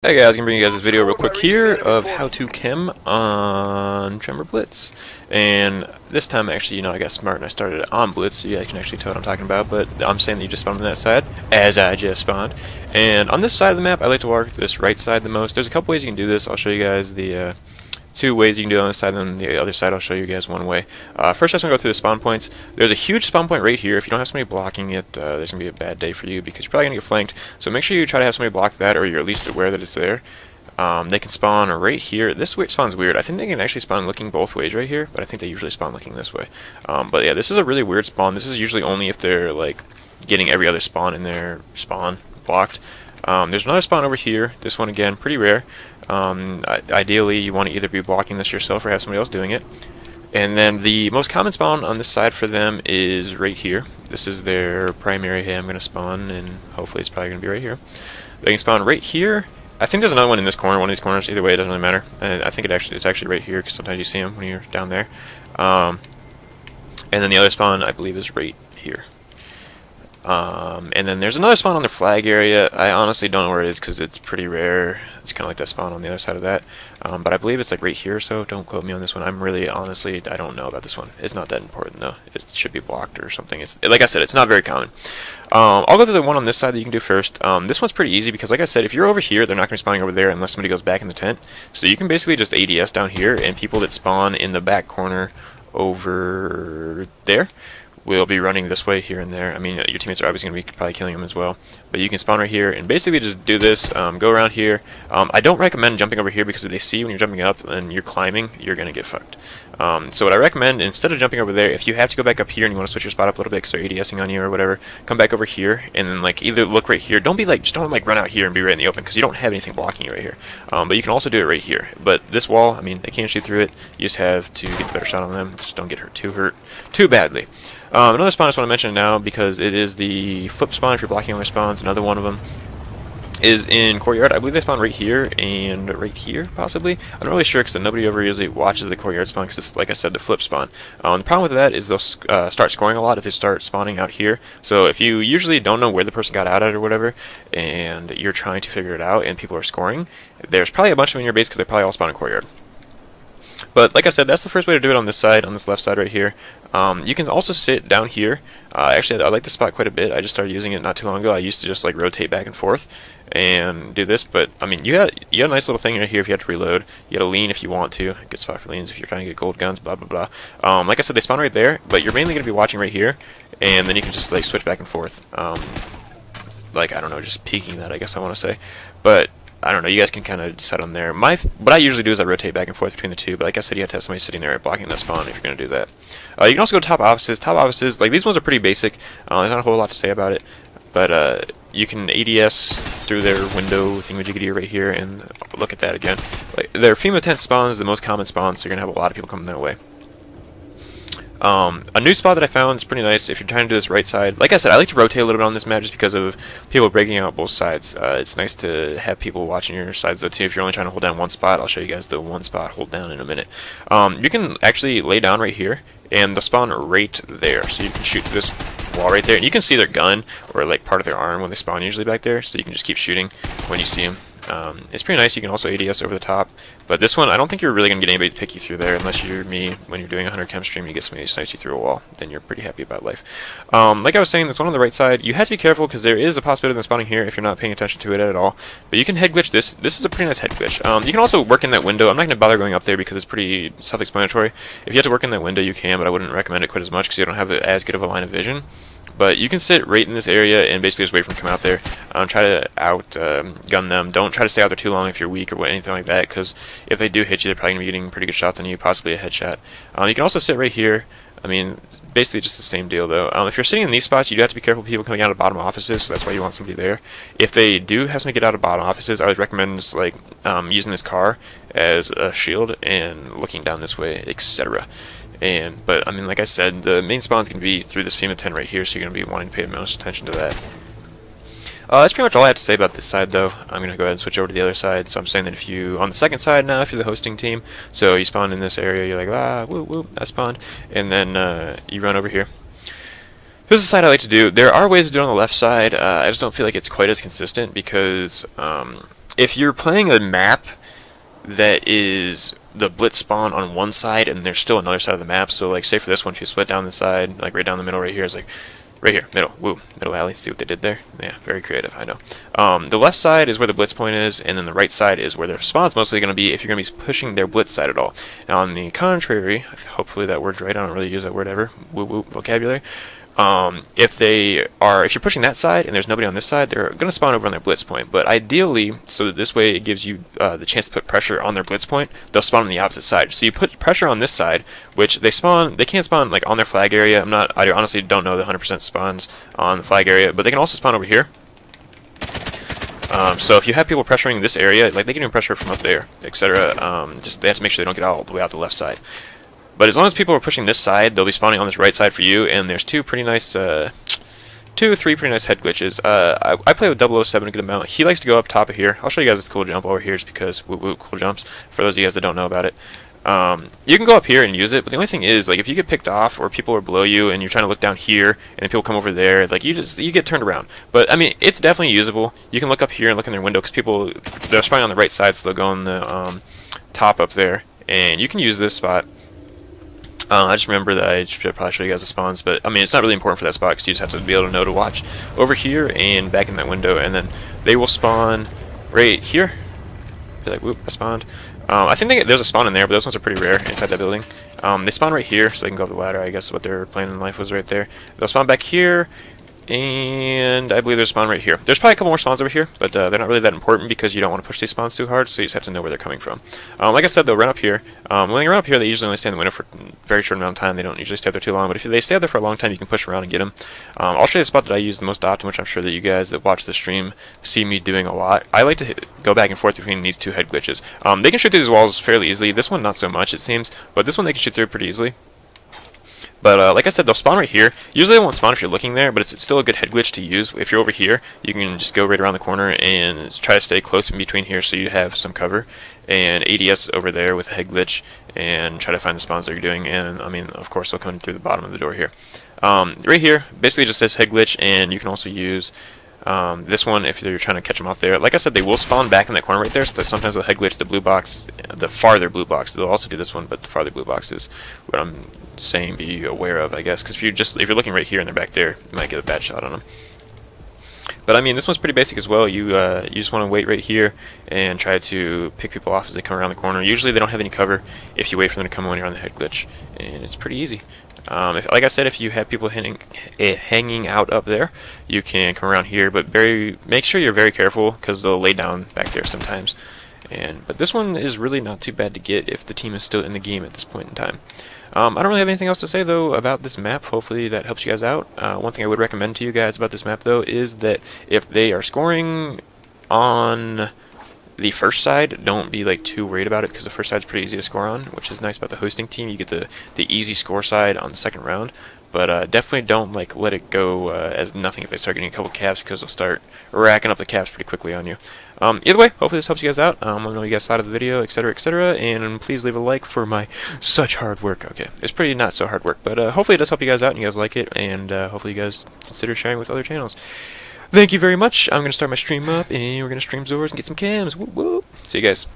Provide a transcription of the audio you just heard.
Hey guys, I'm gonna bring you guys this video real quick here of how to KEM on Tremor Blitz. And this time actually, I got smart and I started it on Blitz, so you guys can actually tell what I'm talking about, but I'm saying that you just spawned on that side, as I just spawned. And on this side of the map, I like to walk this right side the most. There's a couple ways you can do this. I'll show you guys the two ways you can do it on this side, and then the other side I'll show you guys one way. First, I just want to go through the spawn points. There's a huge spawn point right here. If you don't have somebody blocking it, there's going to be a bad day for you because you're probably going to get flanked. So make sure you try to have somebody block that, or you're at least aware that it's there. They can spawn right here. This way spawns weird. I think they can actually spawn looking both ways right here, but I think they usually spawn looking this way. But yeah, this is a really weird spawn. This is usually only if they're like getting every other spawn in their spawn blocked. There's another spawn over here. This one again, pretty rare. Ideally, you want to either be blocking this yourself or have somebody else doing it. And then the most common spawn on this side for them is right here. This is their primary. Hey, I'm going to spawn, and hopefully it's probably going to be right here. They can spawn right here. I think there's another one in this corner, one of these corners. Either way, it doesn't really matter. And I think it's actually right here because sometimes you see them when you're down there. And then the other spawn, I believe, is right here. And then there's another spawn on the flag area. I honestly don't know where it is because it's pretty rare. It's kind of like that spawn on the other side of that. But I believe it's like right here, so don't quote me on this one. I'm really, honestly, I don't know about this one. It's not that important, though. It should be blocked or something. It's like I said, it's not very common. I'll go to the one on this side that you can do first. This one's pretty easy because, like I said, if you're over here, they're not going to be spawning over there unless somebody goes back in the tent. So you can basically just ADS down here, and people that spawn in the back corner over there will be running this way here and there. I mean, your teammates are obviously going to be probably killing them as well. But you can spawn right here and basically just do this, go around here. I don't recommend jumping over here because if they see when you're jumping up and you're climbing, you're going to get fucked. So what I recommend, instead of jumping over there, if you have to go back up here and you want to switch your spot up a little bit because they're ADSing on you or whatever, come back over here and then like either look right here. Don't be like, just don't like run out here and be right in the open because you don't have anything blocking you right here. But you can also do it right here. But this wall, I mean, they can't shoot through it. You just have to get the better shot on them. Just don't get hurt too badly. Another spawn I just want to mention now because it is the flip spawn if you're blocking other spawns. Another one of them is in courtyard. I believe they spawn right here and right here, possibly. I'm not really sure because nobody ever usually watches the courtyard spawn because it's, like I said, the flip spawn. The problem with that is they'll start scoring a lot if they start spawning out here. So if you usually don't know where the person got out at or whatever, and you're trying to figure it out and people are scoring, there's probably a bunch of them in your base because they're probably all spawning courtyard. But like I said, that's the first way to do it on this side, on this left side right here. You can also sit down here. Actually, I like this spot quite a bit. I just started using it not too long ago. I used to just like rotate back and forth and do this. But I mean, you got a nice little thing right here if you have to reload. You got a lean if you want to. Good spot for leans if you're trying to get gold guns. Blah blah blah. Like I said, they spawn right there, but you're mainly going to be watching right here, and then you can just like switch back and forth. Like I don't know, just peeking that, I guess I want to say, but. I don't know, you guys can kind of decide on there. What I usually do is I rotate back and forth between the two, but like I said, you have to have somebody sitting there blocking that spawn if you're going to do that. You can also go to top offices. Top offices, like these ones are pretty basic. There's not a whole lot to say about it, but you can ADS through their window thingamajiggy right here, and look at that again. Like, their FEMA tent spawn is the most common spawn, so you're going to have a lot of people coming that way. A new spot that I found is pretty nice if you're trying to do this right side. Like I said, I like to rotate a little bit on this map just because of people breaking out both sides. It's nice to have people watching your sides though too. If you're only trying to hold down one spot, I'll show you guys the one spot hold down in a minute. You can actually lay down right here and they'll spawn right there. So you can shoot through this wall right there, and you can see their gun or like part of their arm when they spawn usually back there, so you can just keep shooting when you see them. It's pretty nice. You can also ADS over the top, but this one I don't think you're really going to get anybody to pick you through there unless you're me. When you're doing a 100 KEM stream, you get somebody to snipe you through a wall, then you're pretty happy about life. Like I was saying, this one on the right side, you have to be careful because there is a possibility of them spawning here if you're not paying attention to it at all, but you can head glitch this. This is a pretty nice head glitch. You can also work in that window. I'm not going to bother going up there because it's pretty self-explanatory. If you have to work in that window, you can, but I wouldn't recommend it quite as much because you don't have as good of a line of vision. But you can sit right in this area and basically just wait for them to come out there. Try to gun them. Don't try to stay out there too long if you're weak or anything like that, because if they do hit you, they're probably going to be getting pretty good shots on you, possibly a headshot. You can also sit right here. I mean, it's basically just the same deal, though. If you're sitting in these spots, you do have to be careful of people coming out of bottom offices, so that's why you want somebody there. If they do have somebody get out of bottom offices, I would recommend just, like using this car as a shield and looking down this way, etc. But I mean, like I said, the main spawn is going to be through this FEMA tent right here, so you're going to be wanting to pay the most attention to that. That's pretty much all I have to say about this side, though. I'm going to go ahead and switch over to the other side. So I'm saying that if you, on the second side now, if you're the hosting team, so you spawn in this area, you're like, ah, whoop, whoop, I spawned, and then you run over here. This is the side I like to do. There are ways to do it on the left side. I just don't feel like it's quite as consistent because if you're playing a map that is the blitz spawn on one side and there's still another side of the map, so like say for this one, if you split down the side, like right down the middle right here, is like right here, middle, woo, middle alley. See what they did there? Yeah, very creative, I know. The left side is where the blitz point is, and then the right side is where their spawn's mostly going to be if you're going to be pushing their blitz side at all. Now, on the contrary, hopefully that word's right, I don't really use that word ever, woo woo vocabulary. If you're pushing that side and there's nobody on this side, they're going to spawn over on their blitz point. But ideally, so that this way it gives you the chance to put pressure on their blitz point, they'll spawn on the opposite side. So you put pressure on this side, which they can't spawn like on their flag area. I honestly don't know the 100% spawns on the flag area, but they can also spawn over here. So if you have people pressuring this area, like they can even pressure from up there, etc. Just they have to make sure they don't get all the way out the left side. But as long as people are pushing this side, they'll be spawning on this right side for you, and there's three pretty nice head glitches. I play with 007 a good amount. He likes to go up top of here. I'll show you guys this cool jump over here just because, woo woo, cool jumps, for those of you guys that don't know about it. You can go up here and use it, but the only thing is, like, if you get picked off or people are below you and you're trying to look down here and then people come over there, like, you get turned around. But, I mean, it's definitely usable. You can look up here and look in their window because they're spawning on the right side, so they'll go on the top up there, and you can use this spot. I just remember that I should probably show you guys the spawns, but I mean it's not really important for that spot because you just have to be able to know to watch over here and back in that window, and then they will spawn right here. Be like, whoop, I spawned. I think there's a spawn in there, but those ones are pretty rare inside that building. They spawn right here, so they can go up the ladder. I guess what their plan in life was right there. They'll spawn back here, and I believe there's a spawn right here. There's probably a couple more spawns over here, but they're not really that important because you don't want to push these spawns too hard, so you just have to know where they're coming from. Like I said, they'll run up here. When they run up here, they usually only stay in the window for a very short amount of time. They don't usually stay there too long, but if they stay there for a long time, you can push around and get them. I'll show you the spot that I use the most often, which I'm sure that you guys that watch the stream see me doing a lot. I like to go back and forth between these two head glitches. They can shoot through these walls fairly easily. This one, not so much, it seems, but this one they can shoot through pretty easily. But like I said, they'll spawn right here. Usually they won't spawn if you're looking there, but it's still a good head glitch to use. If you're over here, you can just go right around the corner and try to stay close in between here so you have some cover. And ADS over there with a head glitch and try to find the spawns that you're doing. And I mean, of course, they'll come in through the bottom of the door here. Right here, basically just says head glitch, and you can also use this one if you're trying to catch them off there. Like I said, they will spawn back in that corner right there, so sometimes they'll head glitch the blue box, the farther blue box. They'll also do this one, but the farther blue box is what I'm saying be aware of, I guess, because if you're looking right here and they're back there, you might get a bad shot on them. But I mean, this one's pretty basic as well. You just want to wait right here and try to pick people off as they come around the corner. Usually they don't have any cover if you wait for them to come when you're on the head glitch, and it's pretty easy. Like I said, if you have people hanging out up there, you can come around here, but make sure you're very careful because they'll lay down back there sometimes. But this one is really not too bad to get if the team is still in the game at this point in time. I don't really have anything else to say though about this map. Hopefully that helps you guys out. One thing I would recommend to you guys about this map though is that if they are scoring on the first side, don't be like too worried about it because the first side's pretty easy to score on, which is nice about the hosting team. You get the easy score side on the second round, but definitely don't like let it go as nothing if they start getting a couple caps because they'll start racking up the caps pretty quickly on you. Either way, hopefully this helps you guys out. Let me know what you guys thought of the video, etc., and please leave a like for my such hard work. Okay, it's pretty not so hard work, but hopefully it does help you guys out and you guys like it, and hopefully you guys consider sharing with other channels. Thank you very much. I'm going to start my stream up, and we're going to stream Zors and get some cams. Woo woo. See you guys.